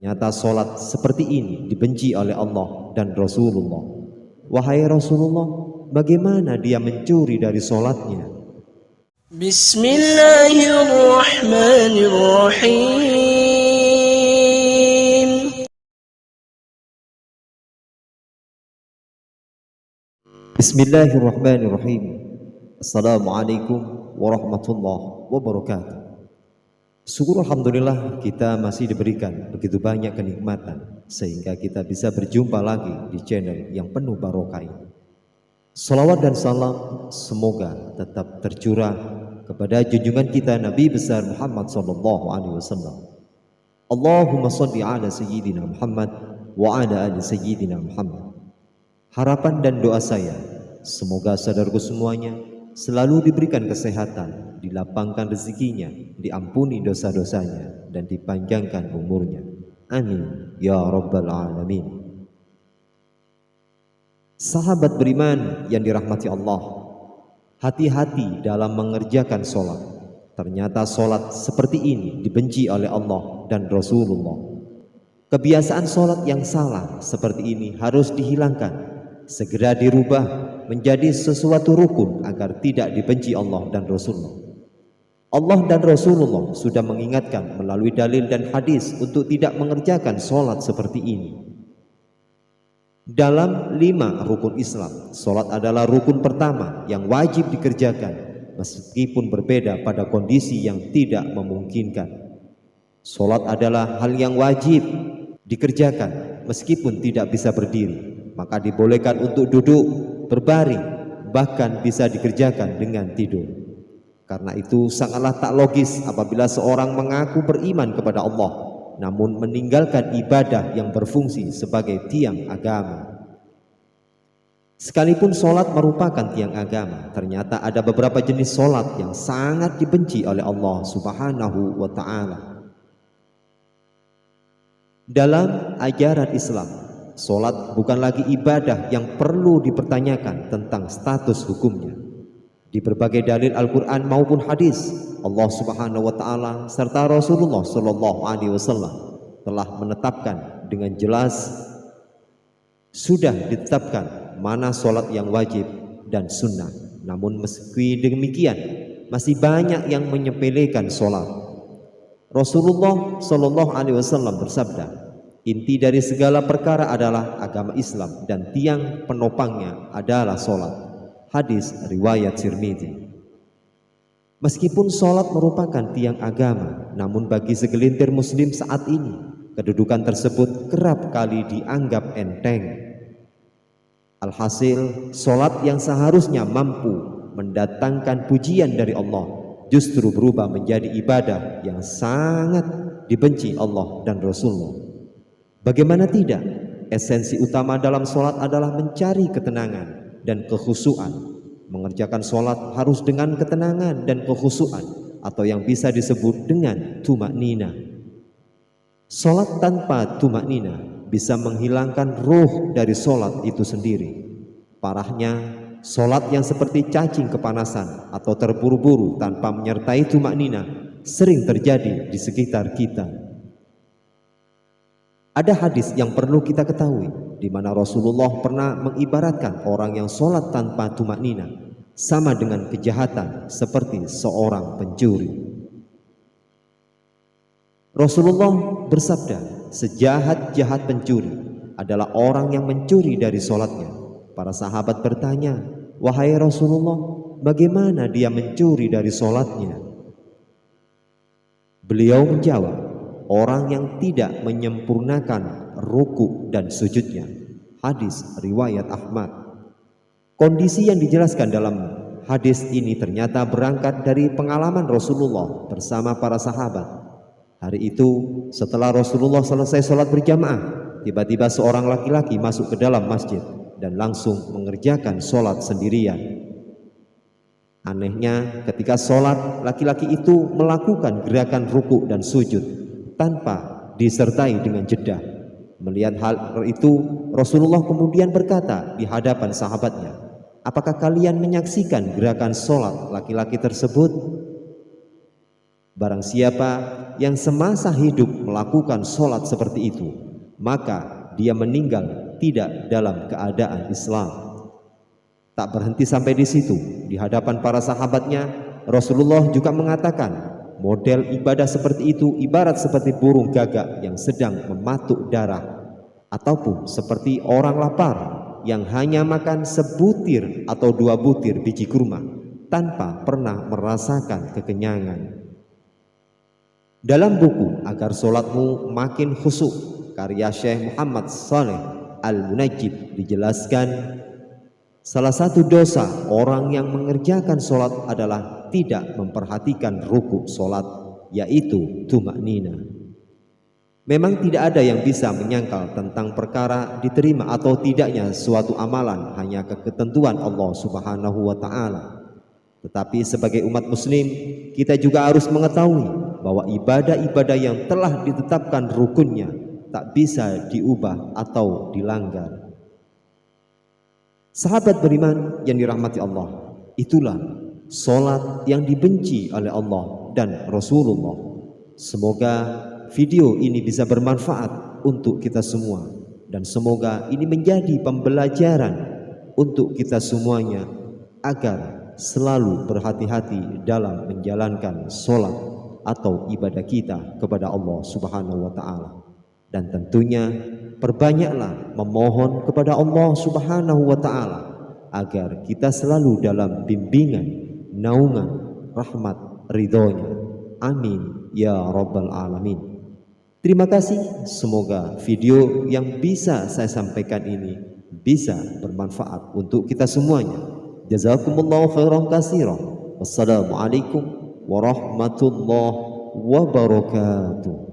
Nyata solat seperti ini dibenci oleh Allah dan Rasulullah. Wahai Rasulullah, bagaimana dia mencuri dari solatnya? Bismillahirrahmanirrahim. Bismillahirrahmanirrahim. Assalamualaikum warahmatullahi wabarakatuh. Syukur alhamdulillah kita masih diberikan begitu banyak kenikmatan sehingga kita bisa berjumpa lagi di channel yang penuh barokah ini. Salawat dan salam semoga tetap tercurah kepada junjungan kita Nabi besar Muhammad SAW. Allahumma sholli ala sayyidina Muhammad wa ala ali sayyidina Muhammad. Harapan dan doa saya, semoga saudaraku semuanya selalu diberikan kesehatan, dilapangkan rezekinya, diampuni dosa-dosanya, dan dipanjangkan umurnya. Amin ya rabbal alamin. Sahabat beriman yang dirahmati Allah, hati-hati dalam mengerjakan sholat. Ternyata sholat seperti ini dibenci oleh Allah dan Rasulullah. Kebiasaan sholat yang salah seperti ini harus dihilangkan, segera dirubah menjadi sesuatu rukun agar tidak dibenci Allah dan Rasulullah. Allah dan Rasulullah sudah mengingatkan melalui dalil dan hadis untuk tidak mengerjakan sholat seperti ini. Dalam 5 rukun Islam, sholat adalah rukun pertama yang wajib dikerjakan meskipun berbeda pada kondisi yang tidak memungkinkan. Sholat adalah hal yang wajib dikerjakan meskipun tidak bisa berdiri, maka dibolehkan untuk duduk, berbaring, bahkan bisa dikerjakan dengan tidur. Karena itu sangatlah tak logis apabila seorang mengaku beriman kepada Allah namun meninggalkan ibadah yang berfungsi sebagai tiang agama. Sekalipun sholat merupakan tiang agama, ternyata ada beberapa jenis sholat yang sangat dibenci oleh Allah Subhanahu wa ta'ala. Dalam ajaran Islam, sholat bukan lagi ibadah yang perlu dipertanyakan tentang status hukumnya. Di berbagai dalil Al-Quran maupun hadis, Allah Subhanahu wa ta'ala serta Rasulullah SAW telah menetapkan dengan jelas, sudah ditetapkan mana sholat yang wajib dan sunnah. Namun meski demikian, masih banyak yang menyepelekan sholat. Rasulullah SAW bersabda, inti dari segala perkara adalah agama Islam dan tiang penopangnya adalah sholat. Hadis riwayat Tirmidzi. Meskipun sholat merupakan tiang agama, namun bagi segelintir muslim saat ini, kedudukan tersebut kerap kali dianggap enteng. Alhasil, sholat yang seharusnya mampu mendatangkan pujian dari Allah justru berubah menjadi ibadah yang sangat dibenci Allah dan Rasulullah. Bagaimana tidak? Esensi utama dalam sholat adalah mencari ketenangan dan kekhusyuan. Mengerjakan sholat harus dengan ketenangan dan kekhusyuan, atau yang bisa disebut dengan tumaknina. Sholat tanpa tumaknina bisa menghilangkan ruh dari sholat itu sendiri. Parahnya, sholat yang seperti cacing kepanasan atau terburu-buru tanpa menyertai tumaknina sering terjadi di sekitar kita. Ada hadis yang perlu kita ketahui, di mana Rasulullah pernah mengibaratkan orang yang sholat tanpa tumaknina sama dengan kejahatan seperti seorang pencuri. Rasulullah bersabda, sejahat-jahat pencuri adalah orang yang mencuri dari sholatnya. Para sahabat bertanya, wahai Rasulullah, bagaimana dia mencuri dari sholatnya? Beliau menjawab, orang yang tidak menyempurnakan ruku dan sujudnya. Hadis riwayat Ahmad. Kondisi yang dijelaskan dalam hadis ini ternyata berangkat dari pengalaman Rasulullah bersama para sahabat. Hari itu setelah Rasulullah selesai sholat berjamaah, tiba-tiba seorang laki-laki masuk ke dalam masjid dan langsung mengerjakan sholat sendirian. Anehnya, ketika sholat, laki-laki itu melakukan gerakan ruku dan sujud tanpa disertai dengan jeda. Melihat hal itu, Rasulullah kemudian berkata di hadapan sahabatnya, apakah kalian menyaksikan gerakan sholat laki-laki tersebut? Barang siapa yang semasa hidup melakukan sholat seperti itu, maka dia meninggal tidak dalam keadaan Islam. Tak berhenti sampai di situ. Di hadapan para sahabatnya, Rasulullah juga mengatakan, model ibadah seperti itu ibarat seperti burung gagak yang sedang mematuk darah, ataupun seperti orang lapar yang hanya makan sebutir atau 2 butir biji kurma tanpa pernah merasakan kekenyangan. Dalam buku Agar Sholatmu Makin Khusyuk karya Syekh Muhammad Saleh Al-Munajjid dijelaskan, salah satu dosa orang yang mengerjakan sholat adalah tidak memperhatikan rukuk sholat, yaitu tumaknina. Memang tidak ada yang bisa menyangkal tentang perkara diterima atau tidaknya suatu amalan hanya ketentuan Allah Subhanahu wa Ta'ala. Tetapi sebagai umat muslim, kita juga harus mengetahui bahwa ibadah-ibadah yang telah ditetapkan rukunnya tak bisa diubah atau dilanggar. Sahabat beriman yang dirahmati Allah, itulah sholat yang dibenci oleh Allah dan Rasulullah. Semoga video ini bisa bermanfaat untuk kita semua, dan semoga ini menjadi pembelajaran untuk kita semuanya agar selalu berhati-hati dalam menjalankan sholat atau ibadah kita kepada Allah Subhanahu wa Ta'ala. Dan tentunya perbanyaklah memohon kepada Allah Subhanahu wa Ta'ala agar kita selalu dalam bimbingan, naungan, rahmat, ridhonya. Amin ya rabbal alamin. Terima kasih, semoga video yang bisa saya sampaikan ini bisa bermanfaat untuk kita semuanya. Jazakumullahu khairan katsiran. Wassalamualaikum warahmatullahi wabarakatuh.